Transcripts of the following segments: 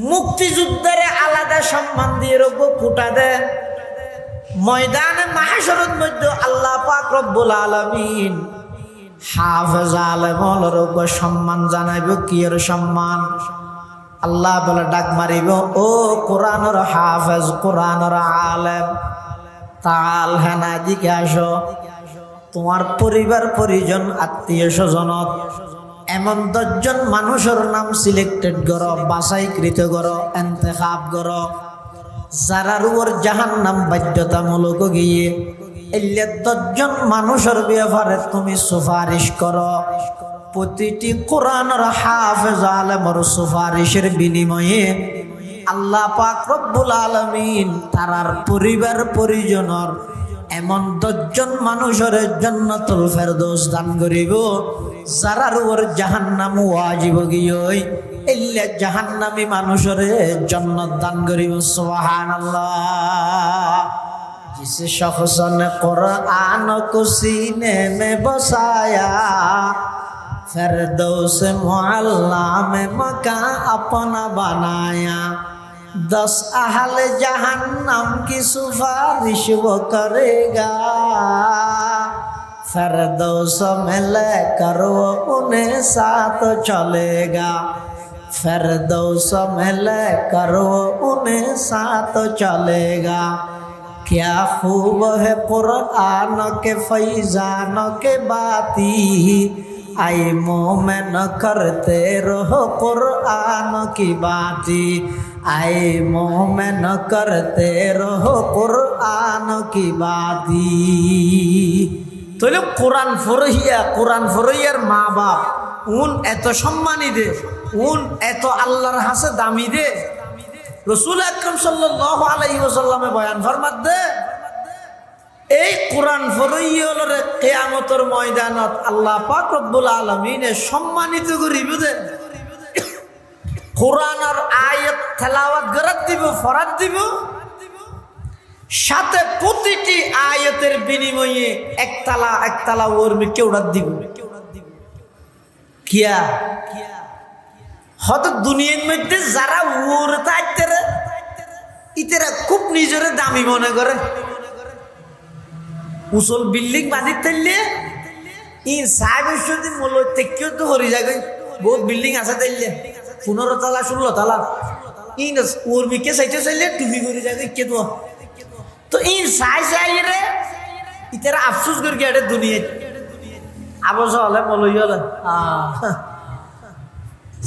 মুক্তিযুদ্ধের আলাদা সম্মান দিয়ে রাখবো, কোটা দেন ময়দানে মাহশরের মধ্যে আল্লাহ পাক রব্বুল আলামিন হাফেজ আলেমর সম্মান জানাইব। কি এর সম্মান? আল্লাহ বলে ডাক মারিব, ও কোরআনের হাফেজ, কোরআনের আলেম, তাল হেনা দিকে আসো। তোমার পরিবার পরিজন আত্মীয় স্বজনত এমন 10 জন মানুষের নাম সিলেক্টেড করো, বাছাইকৃত করো, ইন্তেখাব করো, যারার উপর জাহান্নাম বাধ্যতামূলক গিয়ে এলে 10 জন মানুষের ব্যাপারে তুমি সুপারিশ করো। প্রতিটি কোরআনের হাফেজ আলেমের সুপারিশের বিনিময়ে আল্লাহ পাক রব্বুল আলামিন তারার পরিবার পরিজনের এমন 10 জন মানুষের জান্নাতুল ফেরদৌস দান করিব, যারার উপর জাহান্নাম ওয়াজিব গিয়ে এলে জাহান্নামী মানুষের জান্নাত দান করিব। সুবহানাল্লাহ। जिस शख्स ने कुरान को सीने में बसाया, फिरदौस मुअल्ला में मकान अपना बनाया, 10 अहल जहन्नम की सिफारिश वो करेगा, फिरदौस में लेकर वो उन्हें साथ चलेगा, फिरदौस में लेकर वो उन्हें साथ चलेगा। क्या खूब है कुरान के फैजान के बाती, आए मोमेन करते रहो कुरान की बाती, आए मोमेन करते रहो कुरान की बाती। तो कुरान फरहियार মা বাপ উন এত সম্মানী দে, উন এত আল্লাহর হাসে দামি দে। রাসূল আকরাম সাল্লাল্লাহু আলাইহি ওয়াসাল্লামে বয়ান ফরমাত দে, এই কোরআন ফরইয়লরে কিয়ামতের ময়দানত আল্লাহ পাক রব্বুল আলামিনে সম্মানিত করিব দে। কোরআনের আয়াত তেলাওয়াত করাত দিব, ফরাত দিব, সাথে প্রতিটি আয়াতের বিনিময়ে একতলা ওর মিকে উড়াত দিব। কিয়া হয়তো দুনিয়ার মধ্যে যারা ওরে থাকতে ইতেরা খুব নিজের দামি মনে করে, উসল বিল্ডিং বাঁধি থাকলে ই সাহেব মূল্য তেকেও তো হরি যায়, বহুত বিল্ডিং আছে তাইলে 15 তলা 16 তলা, ই ওর মিকে চাইতে চাইলে টুপি করে যায় কে তো ই চাই রে ইতেরা আফসোস করি গেটে দুনিয়া আবস হলে মলই হলে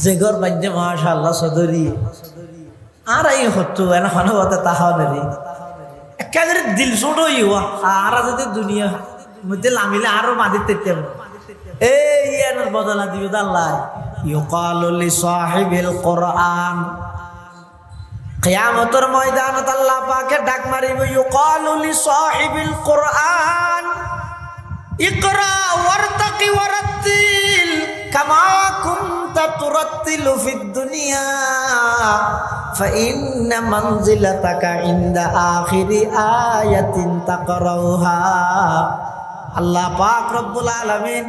যে ঘর বান্ধে মাশাআল্লাহ সদরি আর এই হতো এখন হতে তাহলে একেবারে দিল ছোট ইয়া আর যদি দুনিয়া মধ্যে লামিলে আরো বাঁধি তেতে এই ইয়ার বদলা দিও আল্লাহ। ইউকালু লি সাহিবিল কোরআন, কিয়ামতের ময়দানত আল্লাহ পাকে ডাক মারিব, ইউকালু লি সাহিবিল কোরআন ইকরা ওয়ারতাকি ওয়ারাতিল কামা কুনতা তুরাতিলু ফিদ দুনিয়া فإن منزلتك عند آخر آية تقرأها। আল্লাহ পাক রব্বুল আলামিন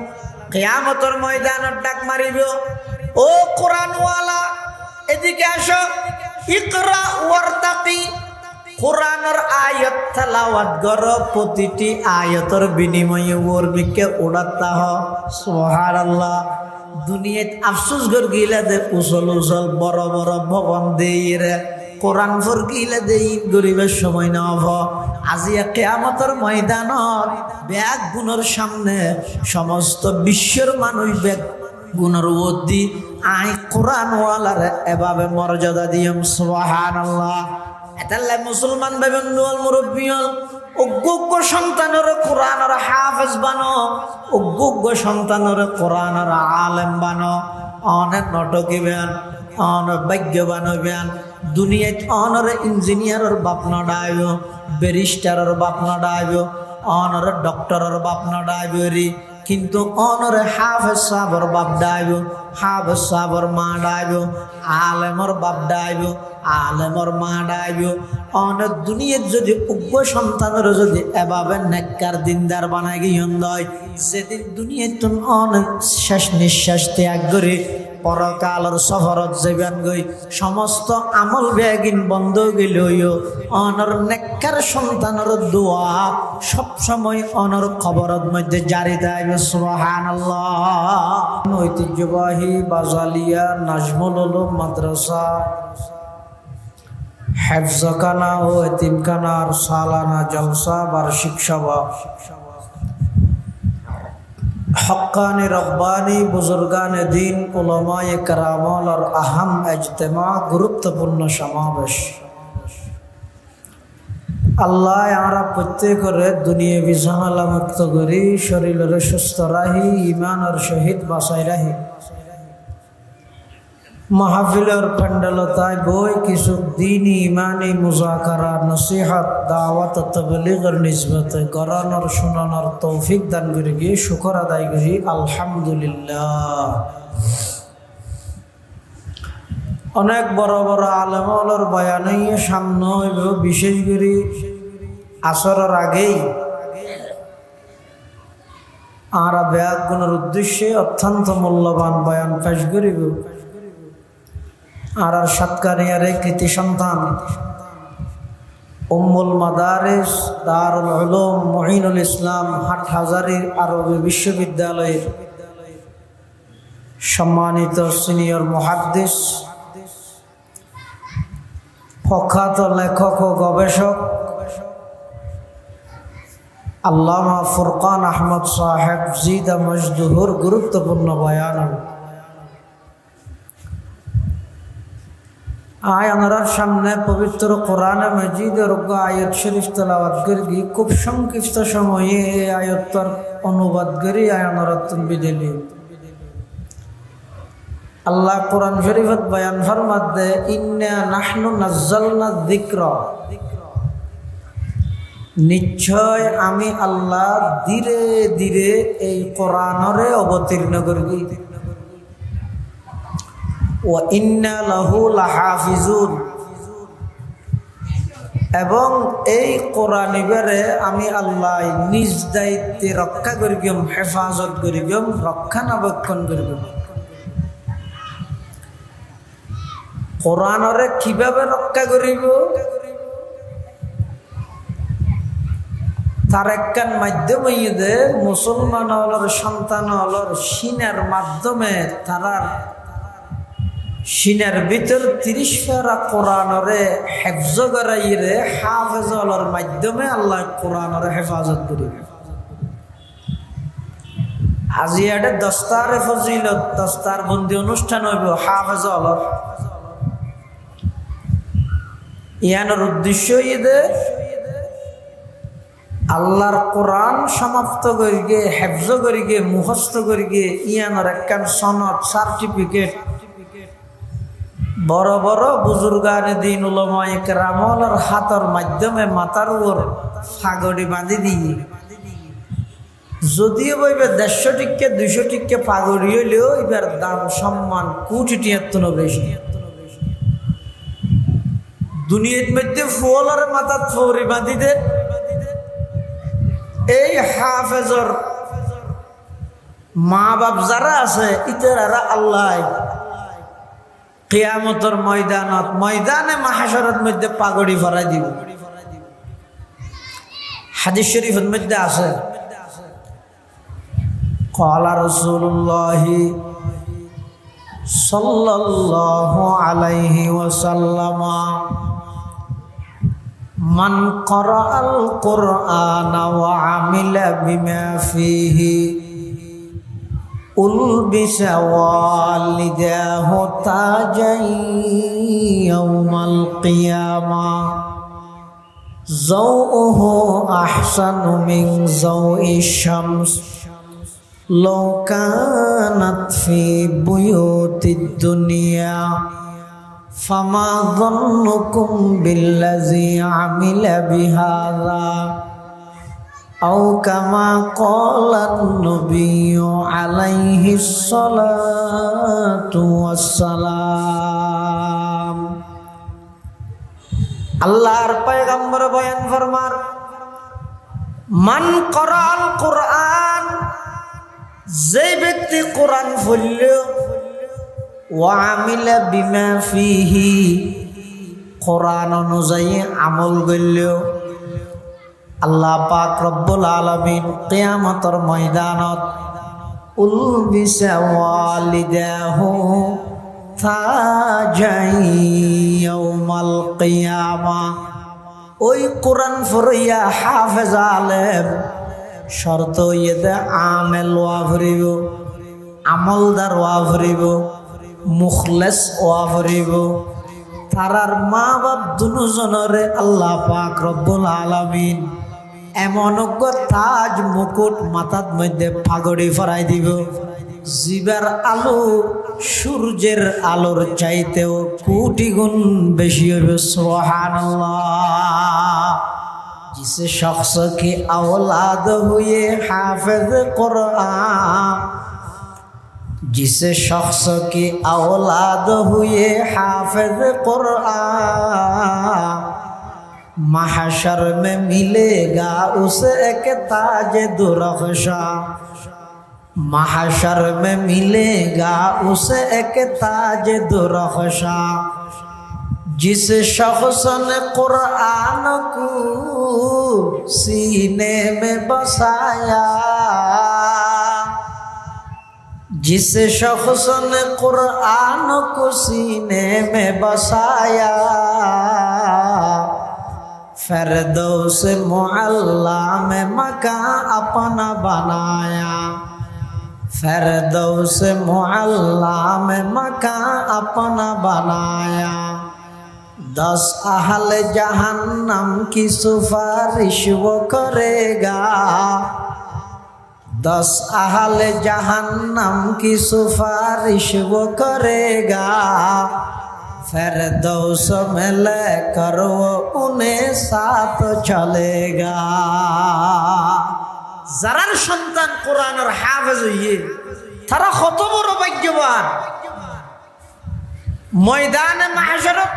কিয়ামতের ময়দানে ডাক মারিব, ও কোরআনওয়ালা এদিকে আসো, ইকরা ওয়ারতাকি, কোরআনের আয়াত তেলাওয়াত করো, প্রতিটি আয়াতের বিনিময়ে ওর মিকে উড়াতা হ। সুবহানাল্লাহ। দুনিয়াত আফসোস কর গিলা দে উসল বড় বড় ভবন দিয়ে কোরআন ফর গিলা দে ঈদ গরিবের সময় না হব। আজি কিয়ামতের ময়দানত ব্যাগ গুণের সামনে সমস্ত বিশ্বের মানুষ ব্যাগ গুণের ওদি আই কোরআনওয়ালার এভাবে মর্যাদা দিয়ম। সুবহানাল্লাহ। এতাল্লাহ মুসলমান বেবন্দুয়াল মুরব্বিয়াল অজ্ঞ সন্তানের কোরআনের হাফেজ বানো, অজ্ঞ সন্তানের কোরআনের আলেম বানো, অনেক নটকি বেন, অনেক ভাগ্যবান হইবেন। দুনিয়াত অনর ইঞ্জিনিয়ারের বাপ নডাইব, ব্যারিস্টারের বাপ নডাইব, অনর ডক্টরের বাপ নডাইব রে, কিন্তু অনরে হাফেজ সাহেবের বাপ ডাইব, হাফেজ সাহেবের মা ডাইব, আলেমর বাপ ডাইব, আলেমর মা ডাইব। অনেক দুনিয়ার যদি উগ্র সন্তানের যদি এভাবে নেককার দিনদার বানাই গিয়ে যেদিন দুনিয়ার অনেক শেষ নিঃশ্বাস ত্যাগ করে পরকালের সফরত যাবেন গই সমস্ত আমল বেগিন বন্ধ গেলইও অনর নেককার সন্তানের দোয়া সব সময় অনর খবরত মধ্যে জারি থাকবে সুবহানাল্লাহ। ঐতিহ্যবাহী বাজালিয়া নাজমুল উলুম মাদ্রাসা হেফজখানা ও এতিমখানার সালানা জলসা বার্ষিক সভা হক্কানি রব্বানি বুজুর্গানে দিন উলামায়ে কেরামর আহম ইজতেমা গুরুত্বপূর্ণ সমাবেশ। আল্লাহ আমরা প্রত্যেকরে দুনিয়াবি ঝামেলা মুক্ত করি, শরীরের সুস্থ রাহি, ইমানের সহিত বাঁচাই রাহি। মাহফিলের প্যান্ডেলতায় বই কিছু দিনী ইমানি মুজাকারা নসিহত দাওয়াত তাবলীগের নিসবতে গরানোর শোনানোর তৌফিক দান করে গিয়ে শুকর আদায় করি আলহামদুলিল্লাহ। অনেক বড় বড় আলেমর বয়ানে সামনে হইব, বিশেষ করে আসরের আগেই আর ব্যাগুনের উদ্দেশ্যে অত্যন্ত মূল্যবান বয়ান পেশ করিব। আর সাতকানিয়ারে কৃতি সন্তান উম্মুল মাদারিস দারুল উলুম মুঈনুল ইসলাম হাটহাজারী আরবি বিশ্ববিদ্যালয়ের সম্মানিত সিনিয়র মুহাদ্দিস, প্রখ্যাত লেখক ও গবেষক আল্লামা ফুরকান আহমদ সাহেব জিদা মজদুহুর গুরুত্বপূর্ণ বয়ান আয়ানার সামনে পবিত্র কোরআন মজিদের আয়াত শরীফ তেলাওয়াত করি। খুব সংক্ষিপ্ত সময়ে এই আয়াতটার অনুবাদ করি আয়ানার বিদিলি। আল্লাহ কোরআন শরীফত বয়ান ফরমাতে ইন্না নাহনু নাজ্জালনা যিকরা, নিশ্চয় আমি আল্লাহ ধীরে ধীরে এই কোরআনরে অবতীর্ণ করি। ওয়া ইন্না লাহু লাহাফিজুন, এবং এই কোরআনিবারে আমি আল্লাহ নিজ দায়িত্বে রক্ষা করিম, হেফাজত করিম, রক্ষণাবেক্ষণ করিম। কোরআনরে কিভাবে রক্ষা করিব তার একখান মাধ্যম হইয়ে মুসলমান হলর সন্তান হলর সিনের মাধ্যমে তারা সিনের ভিতর 30 পারা কোরআনরে হেফজ করাইরে হাফেজ হলর মাধ্যমে আল্লাহ কোরআনরে হেফাজত করিবে। আজি এটা দস্তারে ফজিলত দস্তার বন্দি অনুষ্ঠান হইব হাফেজ হলর। ইয়ানোর উদ্দেশ্য হইয়ে আল্লাহর কোরআন সমাপ্ত করি গে, হেফজ করি গে, মুখস্থ করি গে ইয়ানোর একখান সনদ সার্টিফিকেট বড় বড় বুজুর্গানে দিন উলামায়ে কেরামর হাতের মাধ্যমে মাথার উপর ফাগড়ি বাঁধি দিয়ে, যদিও বইবে 150 টিকা 200 টিকা পাগড়ি হইলেও এবার দাম সম্মান কোটি টিয়াত্তর বেশি। দুনিয়ার মধ্যে ফুলের মাথা ফৌরি বাঁধি দে এই হাফেজর মা বাপ যারা আছে ইতারা আল্লাহ কিয়ামতের ময়দানে মাহশরের মধ্যে পাগড়ি ভরাই দিব। হাদিস শরীফের মধ্যে আছে ক্বালা রাসূলুল্লাহ সাল্লাল্লাহু আলাইহি ওয়াসাল্লাম মান ক্বারাআল কুরআনা ওয়া আমিলা বিমা ফীহি উলবিসা ওয়ালিদাহু তাজাই ইয়াউমাল কিয়ামাহ যাওউহু আহসানু মিন যাওইশ শামস লাউ কানাত ফি বুয়ুতিদ দুনিয়া ফামা যান্নুকুম বিল্লাযী আমিলা বিহাযা আও কামা ক্বালান নবিয়্যু আলাইহিস সালাতু ওয়াসসালাম। আল্লাহর পয়গম্বর বয়ান ফরমার মান ক্বারাআল কুরআন, যে ব্যক্তি কোরআন পড়ল ওয়া আমিলা বিমা ফিহি, কোরআন অনুযায়ী আমল করল, আল্লাহ পাক রব্বুল আলামিন কিয়ামতের ময়দানত উলবিসা ওয়ালিদাহু তাজাই ইয়াউমাল কিয়ামা। ওই কোরআন ফরিয়া হাফেজ আলেম শর্ত ইয়েতে আমেল ওয়া ভরিব, আমলদার ওয়া ভরিব, মুখলেস ওয়া ভরিব। তারার মা বাপ দুজনরে আল্লাহ পাক রব্বুল আলামিন এমন তাজ মুকুট মাথার মধ্যে পাগড়ি ফরাই দিব, জিবার আলো সূর্যের আলোর চাইতেও কোটি গুণ বেশি হবে। সুবহানাল্লাহ। जिस शख्स की औलाद हुए हाफिज कुरान, जिस शख्स की औलाद हुए हाफिज कुरान, महशर में मिलेगा उसे एक ताज दुरख्शा, महशर में मिलेगा उसे एक ताज दुरख्शा। जिस शख्स ने कुरान को सीने में बसाया, जिस शख्स ने कुरान को सीने में बसाया, फिरदौस मुअल्ला में मकान अपना बनाया, फिरदौस मुअल्ला में मकान अपना बनाया। 10 अहल जहन्नम की सिफारिश वो करेगा, 10 अहल जहन्नम की सिफारिश वो करेगा, फिरदौस में लेकर वो उन्हें साथ चलेगा। যারার সন্তান কোরআনের হাফেজ হইয়ে তারা কত বড় ভাগ্যবান। ময়দানে মাহশরত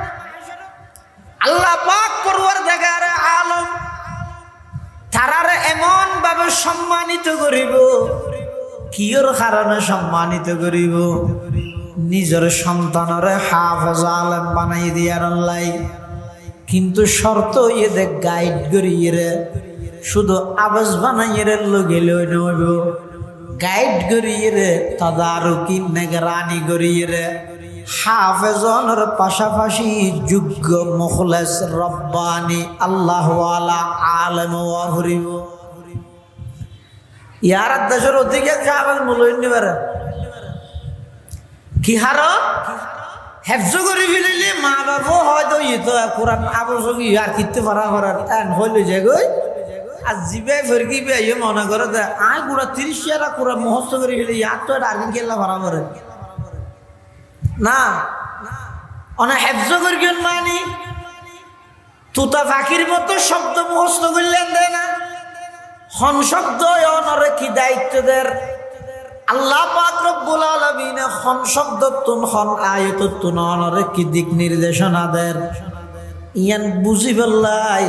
আল্লাহ পাক পরওয়ারদিগার আলম তারারে এমন ভাবে সম্মানিত করিব। কিয়র কারণে সম্মানিত করিব? নিজের সন্তানরে হাফেজ আলেম বানাই দিয়ার আল্লাহ, কিন্তু শর্ত ইয়ে গাইড করিয়ে রে, শুধু আবাস বানাইয়ে রে লগে লই নইব, গাইড করিয়ে রে, তাদারুকি নিগরানি করিয়ে রে, হাফেজনের পাশাপাশি যোগ্য মুখলেস রব্বানি আল্লাহওয়ালা আলেম ওয়া হরিব। ইয়ার দেশের অধিকাংশ হাফেজ মূল্যায়ন নিবারে কি হার হেফজ করে ফেলিলে মা বাবু হয়তো ইতো কোরআন আবশ্যক ইয়ার কিনতে পারা করার এন হইল যে গই আর জিবে ফেরকি ইয়ে মনে করে দে আয় গুড়া 30 টাকা কোরআন মুখস্থ করে ফেলে ইয়ার তো আর কি কেলা ভাড়া করে না। অনেক হেফজ করিবেন মানি তুতা ফাঁকির মতো শব্দ মুখস্থ করলেন দেয় না, হন শব্দ অনরে কি দায়িত্ব দের আল্লাহ পাক রব্বুল আলামিন হন শব্দ তুন হন আয়াত তুন অনরে কি দিক নির্দেশনা দের। ইয়ান বুঝি বললাই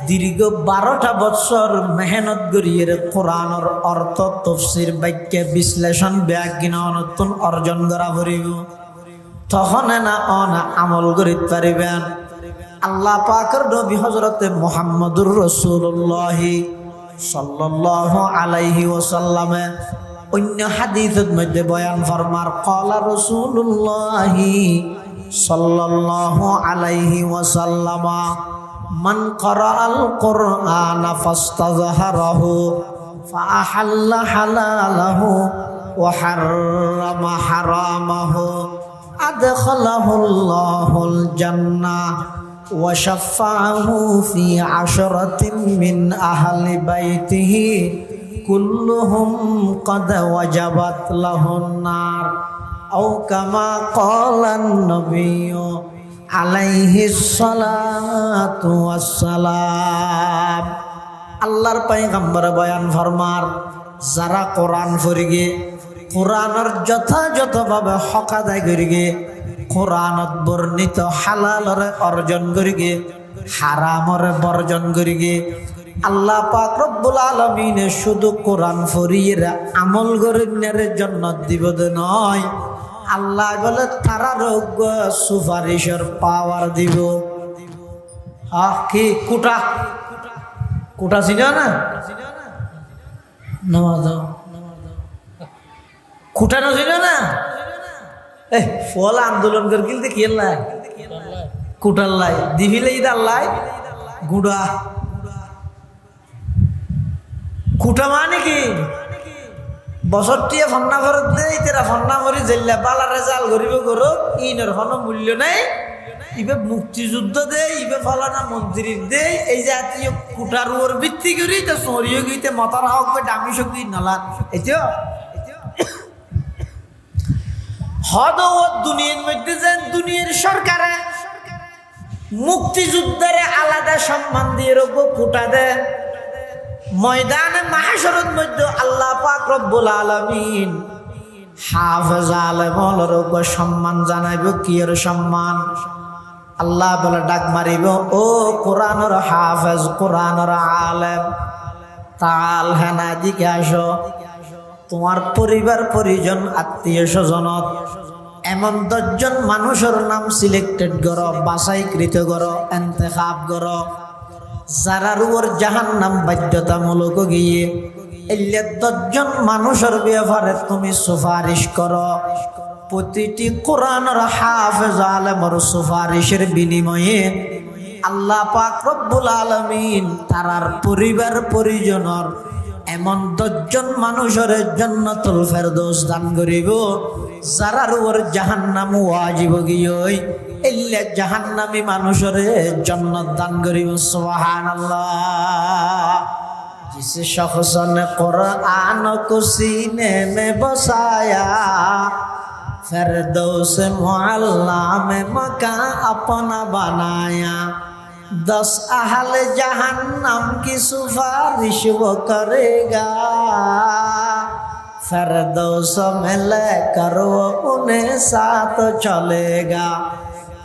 দীর্ঘ 12টা বছর মেহনত করিয়ে কোরআনের অর্থ তফসির বাক্য বিশ্লেষণ ব্যাখ্যা নতুন অর্জন করা করিব, তখন না অনা আমল করিতে পারিবেন। আল্লাহ পাকের নবী হযরতে মুহাম্মদুর রাসূলুল্লাহ সাল্লাল্লাহু আলাইহি ওয়াসাল্লাম অন্য হাদিসের মধ্যে বয়ান ফরমার ক্বালা রাসূলুল্লাহ সাল্লাল্লাহু আলাইহি ওয়াসাল্লাম মান ক্বারাআল কুরআন ফাস্তাযহারাহু ফাআহাল্লা হালালাহু ওয়া হাররামা হারামাহু আদখালাহুল্লাহুল জান্নাহ ওয়া শাফাআহু ফি 'আশরাতিন মিন আহলি বাইতিহি কুল্লুহুম ক্বাদ ওয়াজাবাত লাহুন নার আও কামা ক্বালান নবিয়্যু আলাইহিস সালাতু ওয়াস সালাম। আল্লাহর পয়গম্বর বয়ান ফরমার যারা কোরআন পড়িগে, কোরআনের যথাযথভাবে হক আদায় করিগে, কোরআনত বর্ণিত হালালরে অর্জন করিগে, হারামরে বর্জন করিগে, আল্লাহ পাক রব্বুল আলামিন শুধু কোরআন পড়িয়ে আমল করিনের জন্য দিব নয়, আল্লাহ বলে তারা রোগ সুপারিশের পাওয়ার দিব। কি কুটা কুটা চিনো না? নামাজ কুটানো ছিল না? ফল আন্দোলন করে গিলতে কি লাই কুটার লাই দিবিলে ইদার লাই গুড়া কুটা মানে কি বছরটিয়ে ফন্না করে দেই তেরা ফন্না করি জেল্লা বালারে জাল করিব করো ইনের কোনো মূল্য নাই। ইবে মুক্তিযুদ্ধ দে ইবে ফলানা মন্ত্রীর দে এই জাতীয় কুটার উপর ভিত্তি করি তো সরিয়ে গিয়ে মতার হক দামি শক্তি নালা এইটা হদ ও দুনিয়ার মধ্যে যেন দুনিয়ার সরকারে মুক্তিযুদ্ধের আলাদা সম্মান দিয়ে রাখবো কুটা দে। ময়দানে মাহশরের মধ্যে আল্লাহ পাক রব্বুল আলামিন হাফেজ আলেমর রাখবো সম্মান জানাইব। কি এর সম্মান? আল্লাহ বলে ডাক মারিব, ও কোরআনের হাফেজ কোরআনের আলেম তাল হেনা দিকে আসো। তোমার পরিবার পরিজন আত্মীয় স্বজনত এমন 10 জন মানুষের নাম সিলেক্টেড করো, বাছাইকৃত করো, ইন্তেখাব করো, যারার উপর জাহান্নাম বাধ্যতামূলক গিয়ে এলে 10 জন মানুষের ব্যাপারে তুমি সুপারিশ করো। প্রতিটি কোরআনের হাফেজ আলেমের সুপারিশের বিনিময়ে আল্লাহ পাক রব্বুল আলামিন তারার পরিবার পরিজনের এমন 10 জন মানুষের জান্নাতুল ফেরদৌস দান করিব যারার উপর জাহান্নাম ওয়াজিব গিয়ে এলে জাহান্নামী মানুষের জান্নাত দান করিব। সুবহানাল্লাহ। जिस शख्स ने कुरान को सीने में बसाया फिरदौस मुअल्ला में मकान अपना बनाया 10 अहल जहन्नम की सिफारिश वो करेगा फिरदौस में लेकर वो उन्हें साथ चलेगा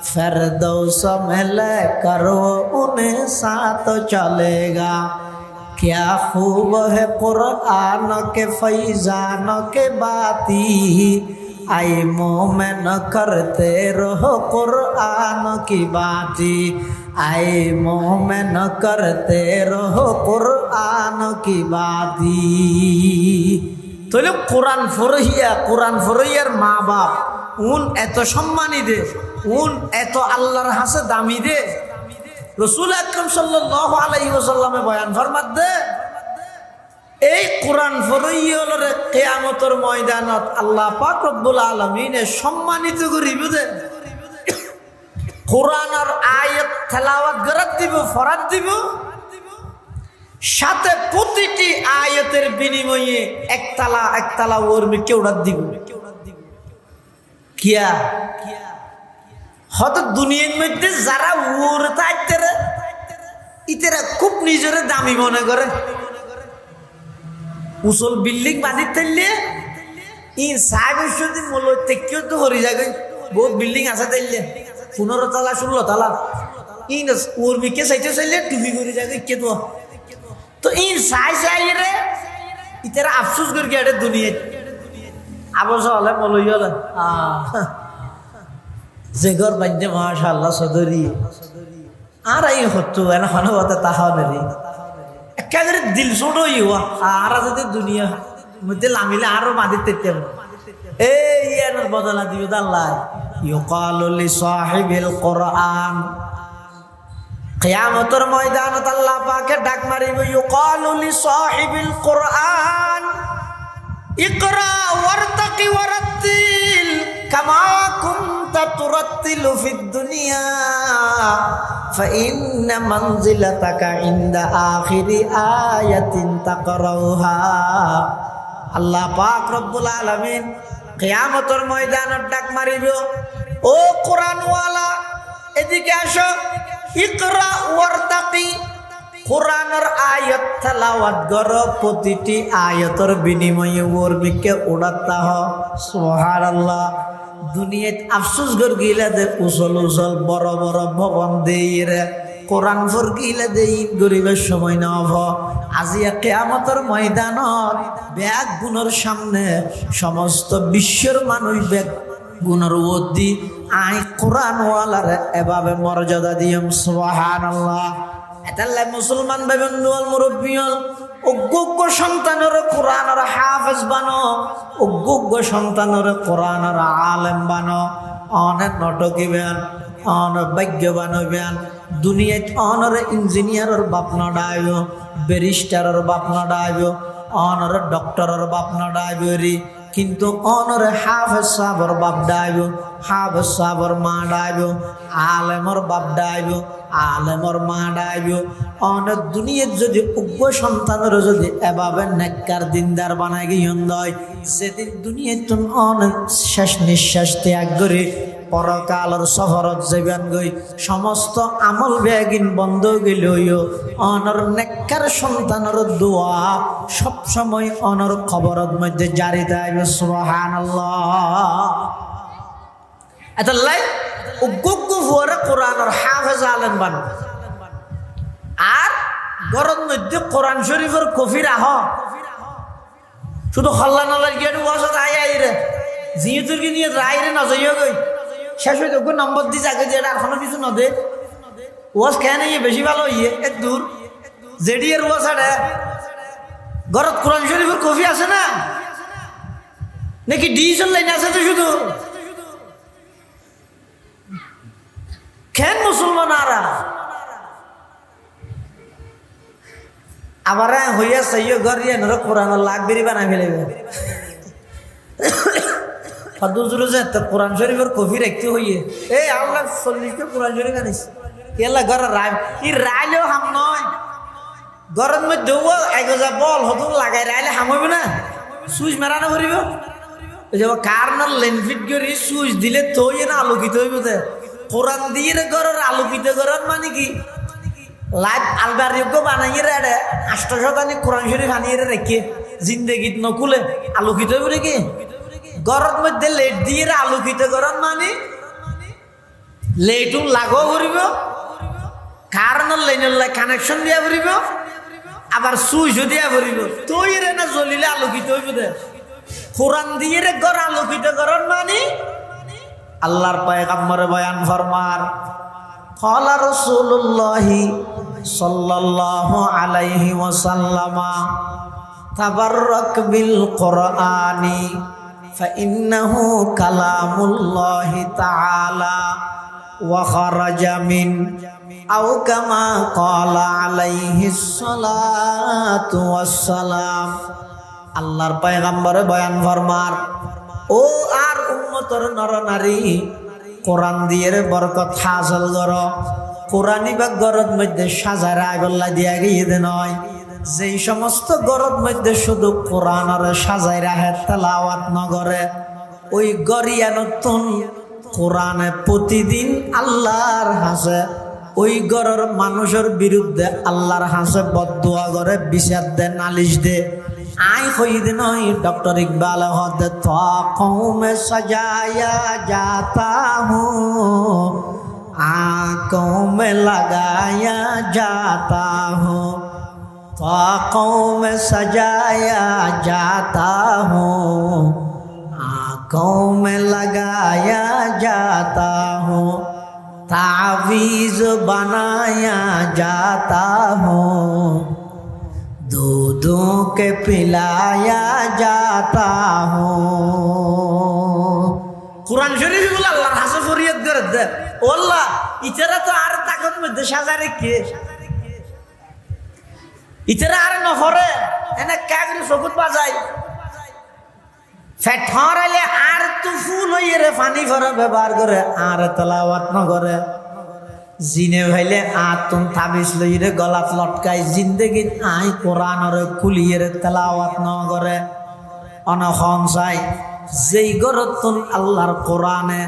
फिरदौस में लेकर वो उन्हें साथ चलेगा। क्या खूब है कुरान के फैजान के बाती आए मोमेन करते रहो कुरान की बाती आए मोमेन करते रहो कुरान की बाती। তাহলে কোরআন ফরহিয়ার মা বাপ উন এত সম্মানী দে, উন এত আল্লাহর হাসে দামি দে। রাসূল আকরাম সাল্লাল্লাহু আলাইহি ওয়াসাল্লামে বয়ান ফরমাত দে এই কোরআন ফরহিয়ার কিয়ামতের ময়দানত আল্লাহ পাক রব্বুল আলামিন সম্মানিত করিব দে। কোরআনের আয়াত তেলাওয়াত গরাত দিব, ফরাত দিব, সাথে প্রতিটি আয়াতের বিনিময়ে একতলা ওর মিকে উড়াত দিব। কিয়া হয়তো দুনিয়ার মধ্যে যারা ওর থাকতে ইতেরা খুব নিজের দামি মনে করে। উসল বিল্ডিং বাঁধি থাকলে ই সাহেব মূল কেউ তো হরি যাবে বহুত বিল্ডিং আছে তাইলে 15 তলা 16 তলা ই ওর মিকে চাইতে চাইলে টুপি করে যাবে কে তো ই চাই রে ইতেরা আফসোস করে গিয়ে দুনিয়া আবস হলে মলই হলে যে ঘর বান্ধে মাশাআল্লাহ সদরি আর এই হতো এখন হতে তাহলে একেবারে দিল ছোট হইয়া আর যদি দুনিয়া মধ্যে লামিলে আরো বাঁধিতে তেতেম এই এর বদলা দিও আল্লাহ। ইউকালু লি সাহিবিল কোরআন কিয়ামতের ময়দানত আল্লাহ পাকে ডাক মারিব। ইউকালু লি সাহিবিল কোরআন ইকরা ওয়ারতাকি ওয়ারাতিল কামা কুনতা তুরাতিলু ফিদ দুনিয়া ফাইন্না মানজিলাতাকা ইনদা আখিরি আয়াতিন তাকরাউহা। আল্লাহ পাক রব্বুল আলামিন কিয়ামতের ময়দানত ডাক মারিব, ও কোরআনওয়ালা এদিকে আসো। ইকরা ওয়ারতাকি কোরআনের আয়াত তেলাওয়াত করো, প্রতিটি আয়াতের বিনিময়ে ওর মিকে উড়াতা হ। সুবহানাল্লাহ। দুনিয়াত আফসোস কর গিলা দে উসল বড় বড় ভবন দেই রে কোরআন ফর গিলা দেই গরিবের সময় না হ। আজিয়া কিয়ামতের ময়দানত ব্যাগ গুণের সামনে সমস্ত বিশ্বের মানুষ ব্যাগ গুণর ওদি আই কোরআন ওয়ালারে এভাবে মর্যাদা দিয়ম সুবহানাল্লাহ। এতাল্লাই মুসলমান ভাইবেন দুয়াল মুরব্বিয়ল অজ্ঞ সন্তানের কোরআনের হাফেজ বানো, অজ্ঞ সন্তানের কোরআনের আলেম বানো, অনেক নটকিবেন, অনেক ভাগ্যবান হইবেন। দুনিয়াত অনরে ইঞ্জিনিয়ারের বাপ নডাইব, ব্যারিস্টারের বাপ নডাইব, অনরে ডক্টরের বাপ নডাইব রে, কিন্তু অনরে হাফেজ সাহেবের বাপ ডাইব, হাফেজ সাহেবের মা ডাইব, আলেমর বাপ ডাইব, আলেমর মা ডাইব। অনেক দুনিয়াত যদি উগ্র সন্তানের যদি এভাবে নেককার দিনদার বানাই গিয়ে হয়, যেদিন দুনিয়াত অনেক শেষ নিঃশ্বাস ত্যাগ করে পরকালের সফরত যাবেন গই, সমস্ত আমল বেগিন বন্ধ গেলেও অনর নেককার সন্তানের দোয়া সব সময় অনর খবরের মধ্যে জারি থাকবে সুবহানাল্লাহ। এতলাই উগ্গ হুয়ারে কোরআনের হাফেজ আলেম বান, আর গরম মধ্যে কোরআন শরীফের কফি রাহ, শুধু হল্লা নলার গিয়ে ওয়াজত আই রে জিয়তুর কি নিয়ে রাই রে না যাইও গই, শেষ হয়ে তো নম্বর দিয়ে যাকে যে আর কোনো কিছু না দে ওয়াজ কেন বেশি ভালো হইয়ে এক দূর জেডি এর ওয়াজ আড়ে ঘরত কোরআন শরীফের কফি আছে না নাকি ডিজিটাল লাইন আছে তো শুধু কেন মুসলমান আরা আবার হইয়া সাইয় ঘর দিয়ে নর কোরআন লাখ বেরি বানাই ফেলেবে ফাদুজুর যে কোরআন শরীফের কফি রাখতে হইয়ে এই আল্লাহ 40টা কোরআন শরীফ আনিস কেলা ঘর রায় ই রাইলেও হাম নয় গরম মধ্যে এক হাজার বল হতো লাগাই রাইলে হাম হইবে না সুইচ মেরানো করিব কারনার লেনফিট করি সুইচ দিলে তৈ না আলোকিত হইব কোরআন দিয়ে ঘরের আলোকিত করার মানে কি লাইট আলবার যোগ্য বানাইয়ে রে 800 কোরআন শরীফ আনিয়ে রেখে জিন্দেগিত নকুলে আলোকিত হইব নাকি ঘরের মধ্যে লেট দিয়ে আলোকিত করার মানে লেটু লাগো করিব কারণের লাইনের কানেকশন দিয়া করিব আবার সুইচও দিয়া করিব তৈ রে না জ্বলিলে আলোকিত হইব দে কোরআন দিয়ে ঘর আলোকিত করার মানে আল্লাহর পয়গম্বর বয়ান ফরমান ক্বালা রাসূলুল্লাহি সাল্লাল্লাহু আলাইহি ওয়াসাল্লাম তাবাররাক বিল কুরআনি ফাইন্নাহু কালামুল্লাহি তাআলা ওয়া খারাজা মিন আও কামা ক্বালা আলাইহিস সালাতু ওয়াসসালাম। আল্লাহর পয়গম্বর বয়ান ফরমান ও আর উম্মতর নরনারী কোরআন দিয়ে বরকত হাসিল করো কোরআনই বা গরদ মধ্যে সাজারা গল্লা দিয়া গিয়ে নয় যেই সমস্ত গরদ মধ্যে শুধু কোরআনের সাজাই রাহে তেলাওয়াত নগরে ওই গরিয়া নতুন কোরআনে প্রতিদিন আল্লাহর হাসে ওই ঘরের মানুষের বিরুদ্ধে আল্লাহর হাসে বদদুয়া করে বিচার দে নালিশ দে আই খইদ নয় ডক্টর ইকবাল হদ কৌম সজায়া যাতা হুঁ आँखों में लगाया जाता हूँ ख्वाकों में सजाया जाता हूँ आँखों में लगाया जाता हूँ तावीज़ बनाया जाता हूँ दूधों के पिलाया जाता हूँ। कुरान शरीफ बोला अल्लाह हासे फरियाद करे दे ওল্লা ইতারা তো আর তাকত মধ্যে সাজা রেখে ইতারা আর নহরে এনে কাগরি সবুত বাজাই ফেট হরাইলে আর তো ফুল হইয়ে রে পানি ভরা ব্যবহার করে আর তেলাওয়াত ন করে জিনে ভাইলে আতুন তাবিজ লইরে গলাত লটকাই জিন্দেগি আই কোরআনের খুলিয়ে রে তেলাওয়াত ন করে অনখন চাই যেই গরতুন আল্লাহর কোরআনে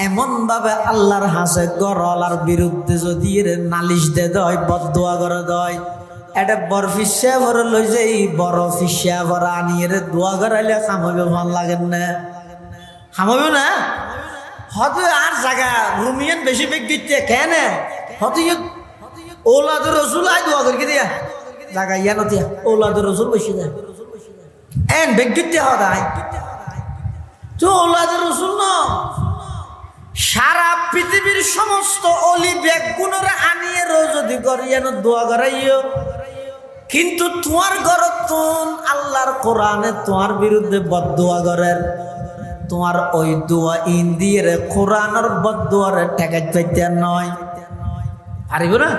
এমন ভাবে আল্লাহর হাসে গরলার বিরুদ্ধে যদি নালিশ দে দয় বদদুয়া করে দয় এটা বড় ফিসা ভরে লই যাই বড় ফিসা ভরে আনিয়ে দোয়া করাইলে খামাবে ভাল লাগেন না খামাবে না হয়তো আর জায়গা রুমিয়ান বেশি বেগ দিতে কেন হয়তো ওলাদুর রসুল আয় দোয়া করে দিয়া জায়গা ইয়া নতিয়া ওলাদুর রসুল বসে যায় এন বেগ দিতে হয় তো ওলাদের রসুল না, সারা পৃথিবীর সমস্ত অলি বেগুনের আনিয়ে যদি করিয়েন দোয়া করাইও, কিন্তু তোমার গরতুন আল্লাহর কোরআনে তোমার বিরুদ্ধে বদদোয়া করেন, তোমার ওই দোয়া ইন দিয়ে রে কোরআনের বদদোয়ারে ঠেকাই পাইতে নয়। পারিব না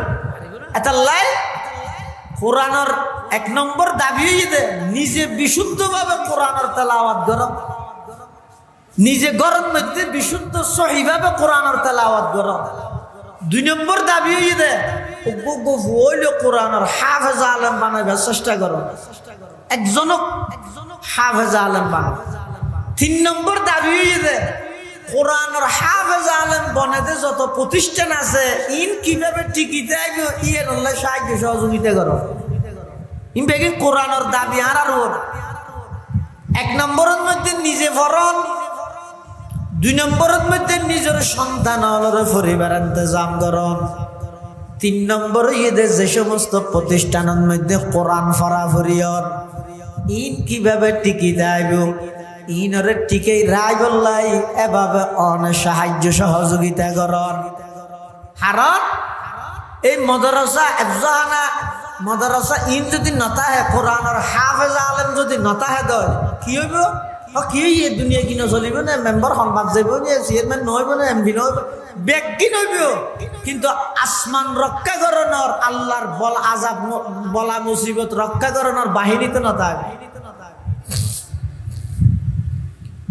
এটা লাই কোরআনের এক নম্বর দাবি হইতে নিজে বিশুদ্ধভাবে কোরআনের তেলাওয়াত করো, নিজে গরম মধ্যে বিশুদ্ধ সহিভাবে কোরআনের তেলাওয়াত করো। দুই নম্বর দাবি হইতে কোরআনের হাফেজ আলেম বানাইবার চেষ্টা করো, একজনক হাফেজ আলেম বানাও। তিন নম্বর দাবি হইতে কোরআনের হাফেজ আলেম বনাতে যত প্রতিষ্ঠান আছে ইন কিভাবে টিকিতে আইব ইয়ের আল্লাহ সাহায্য সহযোগিতা করো। ইন বেগে কোরআনের দাবি আর এক নম্বরের মধ্যে নিজে ভরণ, দুই নম্বরের মধ্যে নিজের সন্তান পরিবার ইন্তজাম করন, তিন নম্বর ইয়েদের যে সমস্ত প্রতিষ্ঠানের মধ্যে কোরআন ফরা ফরিয়র ইন কিভাবে টিকিতে আইব ইনরে টিকেই রায় বললাই এভাবে অনেক সাহায্য সহযোগিতা করন। কারণ এই মাদ্রাসা এফজাহানা মাদ্রাসা ইন যদি নতাহে কোরআনের হাফেজ আলেম যদি নতাহে দয় কি হইব, কি এই দুনিয়া কিনা চলিব না, মেম্বার সংবাদ যাব না, চেয়ারম্যান নহব না, এমপি নহব, ব্যক্তি নহব, কিন্তু আসমান রক্ষা করানোর আল্লাহর বল আজাব বলা মুসিবত রক্ষা করানোর বাহিনীতে নতাহে।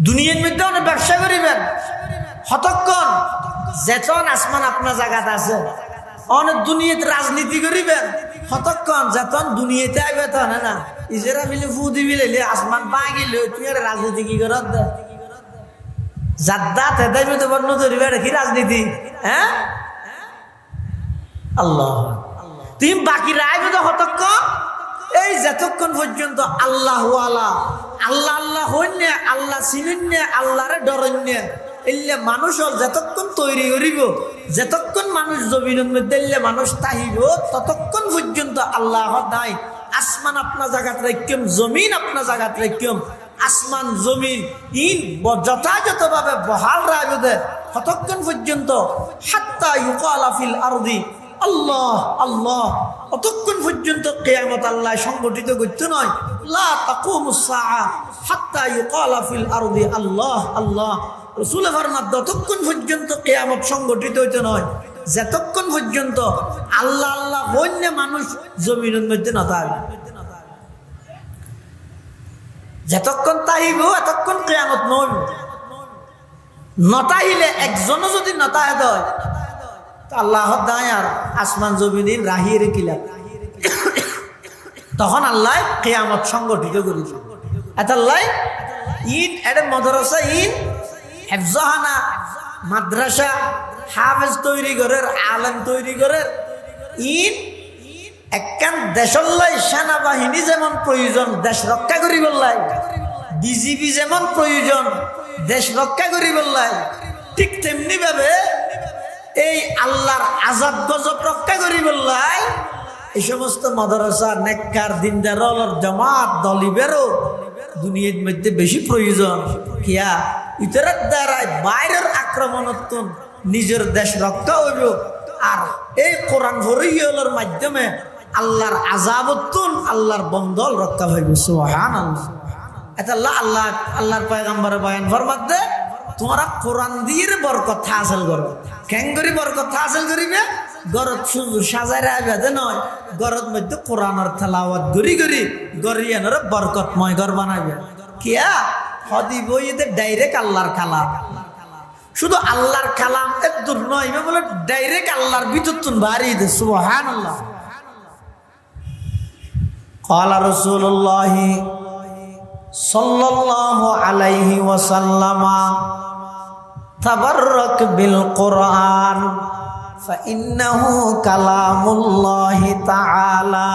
দুনিয়ার মধ্যে অনেক ব্যবসা করিবেন হতক্ষণ যেতন আসমান আপনার জায়গাতে আছে, অনেক দুনিয়াতে রাজনীতি করিবেন হতক্ষণ যেতন দুনিয়াতে আইবে তখন না ইজেরা মিলে ফু দিবি লেলে আসমান পা গেলে তুই আর রাজনীতি কি কর দে যাদ্দা তেদাই মতো বর্ণ ধরিবে কি রাজনীতি। হ্যাঁ আল্লাহ তুমি বাকি রাইবে তো হতক্ষণ এই যতক্ষণ পর্যন্ত আল্লাহ আল্লাহ আল্লাহ আল্লাহ হইনে আল্লাহ চিনিনে আল্লাহরে ডরন্যে এলে মানুষ যতক্ষণ তৈরি করিব, যতক্ষণ মানুষ জমিনের মধ্যে মানুষ তাহিব ততক্ষণ পর্যন্ত আল্লাহ নাই। আসমান আপনার জায়গাত রাখিম, জমিন আপনার জায়গাত রাখিম, আসমান জমিন ইন যথাযথভাবে বহাল রাখবে ততক্ষণ পর্যন্ত হাত্তা ইউকালা ফিল আরদি আল্লাহ আল্লাহ, অতক্ষণ পর্যন্ত কিয়ামত আল্লাহ সংগঠিত করতে নয়। লা তাকুমুস সাআ হাত্তা ইউকালা ফিল আরদি আল্লাহ আল্লাহ। রাসূল ফরমান ততক্ষণ পর্যন্ত কিয়ামত সংগঠিত হইতে নয় যতক্ষণ পর্যন্ত আল্লাহ আল্লাহ বন্য মানুষ জমিনের মধ্যে না থাকবে। যতক্ষণ তাইব এতক্ষণ কিয়ামত নইব। নতাইলে একজনও যদি নতায় দেয় আল্লাহ দায় আর আসমান জমিন রাহির কিলা তখন আল্লাহ কিয়ামত সংগঠিত করিল। এতাল্লাই ইন এটা মাদ্রাসা ইন হেফজাহানা মাদ্রাসা হাফেজ তৈরি করের আলেম তৈরি করের ইন একখান দেশল্লাই সেনাবাহিনী যেমন প্রয়োজন দেশ রক্ষা করি বললাই, বিজিবি যেমন প্রয়োজন দেশ রক্ষা করি বললাই, ঠিক তেমনি ভাবে এই আল্লাহর আযাব গজব রক্ষা করি বললাই এই সমস্ত মাদ্রাসা নেককার দিনদার জামাত দলিবেরও দুনিয়ার মধ্যে বেশি প্রয়োজন। কিয়া ইতরের দ্বারাই বাইরের আক্রমণত্ব নিজের দেশ রক্ষা হইব, আর এই কোরআন ফরিয়লের মাধ্যমে আল্লাহর আযাবত্তুন আল্লাহর বন্দল রক্ষা হইব। সুবহানাল্লাহ। এটা আল্লাহ আল্লাহর পয়গম্বর বয়ান ফরমাতে তোমরা কোরআন দিয়ে বরকত হাসিল করো। কেন করি বরকত হাসিল করিবে? গরত শুধু সাজায় রাখবে নয়, গরত মধ্যে কোরআনের তেলাওয়াত গরি গরি গরিয়ানের বরকতময় ঘর বানাইবে। কিয়া হদি বইতে ডাইরেক্ট আল্লাহর কালাম, শুধু আল্লাহর কালাম এত দূর নয় বলে ডাইরেক্ট আল্লাহর ভিতর তুন বাড়িয়ে দে। সুবহানাল্লাহ। ক্বালা রাসূলুল্লাহ সাল্লাল্লাহু আলাইহি ওয়াসাল্লাম তাবাররাক বিল কোরআন ফাইন্নাহু কালামুল্লাহি তাআলা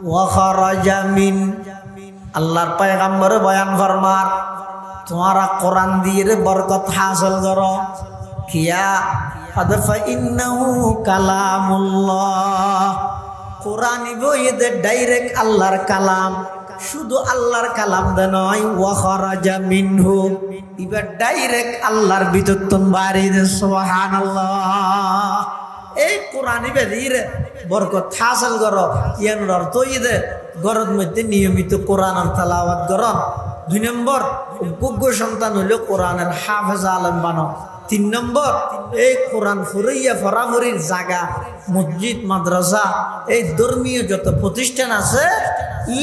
ওয়া খারাজা মিন। আল্লাহর পয়গম্বর বয়ান ফরমার তোমরা কোরআন দিয়ে বরকত হাসিল করো। কিয়া ফাইন্নাহু কালামুল্লাহ, কোরআন বইতে ডাইরেক্ট আল্লাহর কালাম। শুধু আল্লাহর কালাম দে নয় ওয়া খারাজা মিনহু এবার ডাইরেক্ট আল্লাহর ভিতর তুন বাইরে দে সুবহানাল্লাহ এই কোরআনই বেরিয়ে বরকত হাসিল করো ইয়ানোর অর্থ দে গরদ মধ্যে নিয়মিত কোরআনের তেলাওয়াত করন 2 নম্বর যোগ্য সন্তান হইল কোরআনের হাফেজ আলেম বানো 3 নম্বর এই কোরআন ফুরাইয়া ফরাফরির জায়গা মসজিদ মাদ্রাসা এই ধর্মীয় যত প্রতিষ্ঠান আছে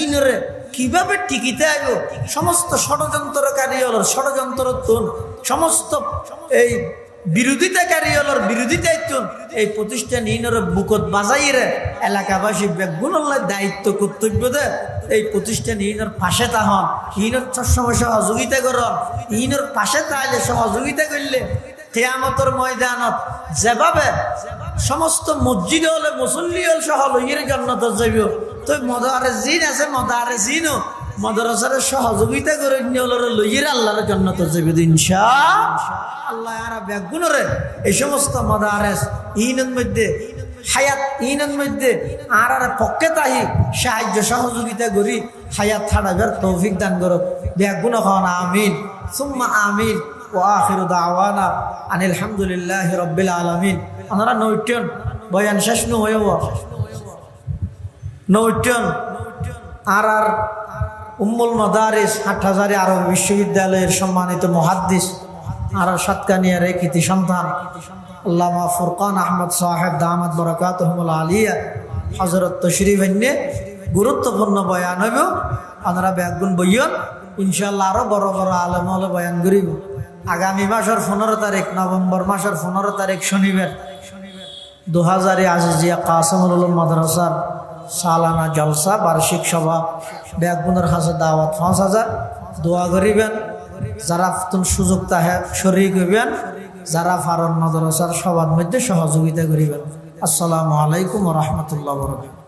ইনরে কিভাবে টিকিতে আইব সমস্ত ষড়যন্ত্রকারী হল ষড়যন্ত্র সমস্ত এই বিরোধিতাকারী হলর বিরোধিতায় এই প্রতিষ্ঠান ইনর বুকত বাজাইরে এলাকাবাসী বেগুনের দায়িত্ব কর্তব্য দে এই প্রতিষ্ঠান ইনর পাশে তাহন ইনর সবসময় সহযোগিতা করন ইনর পাশে তাহলে সহযোগিতা করলে কিয়ামতের ময়দানত যেভাবে সমস্ত মসজিদ হলে মুসল্লি হল সহ লইয়ের জান্নাত যাইব তো মদারেজিন আছে মদারেজিনও মাদ্রাসার সহযোগিতা করে লইয়ের আল্লাহর জান্নাত যাইব ইনশাআল্লাহ আর বেগুনরে এই সমস্ত মাদারেস ইনের মধ্যে হায়াত ইনের মধ্যে আর পক্ষে তাহি সাহায্য সহযোগিতা করি হায়াত ছাড়াবার তৌফিক দান করো বেগুন হন আমিন সুম্মা আমিন ওয়া আখিরু দাওয়ানা আনিল হামদুলিল্লাহি রাব্বিল আলামিন আমরা নৈটন বয়ান শেষ ন হইব নৈটন আর উম্মুল মাদারিস হাটহাজারী আরবি বিশ্ববিদ্যালয়ের সম্মানিত মুহাদ্দিস আর সাতকানিয়ার এক কৃতি সন্তান আল্লামা ফুরকান আহমদ সাহেব দামাত বরকাতুহুল আলিয়া হযরত তশরিফ এনে গুরুত্বপূর্ণ বয়ান হইব আপনারা ব্যাগুন বইয়ন ইনশাআল্লাহ আরো বড় বড় আলেম হলে বয়ান করিব আগামী মাসের 15 তারিখ নভেম্বর মাসের 15 তারিখ শনিবার 2000 আজিজিয়া কাসিমুল উলুম মাদ্রাসার সালানা জলসা বার্ষিক সভা ব্যাগুনের কাছে দাওয়াত 5000 দোয়া করিবেন যারা সুযোগ তাহে শরীক হইবেন যারা ফারন মাদ্রাসার সবার মধ্যে সহযোগিতা করিবেন আসসালামু আলাইকুম ওয়া রাহমাতুল্লাহি ওয়া বারাকাতুহু।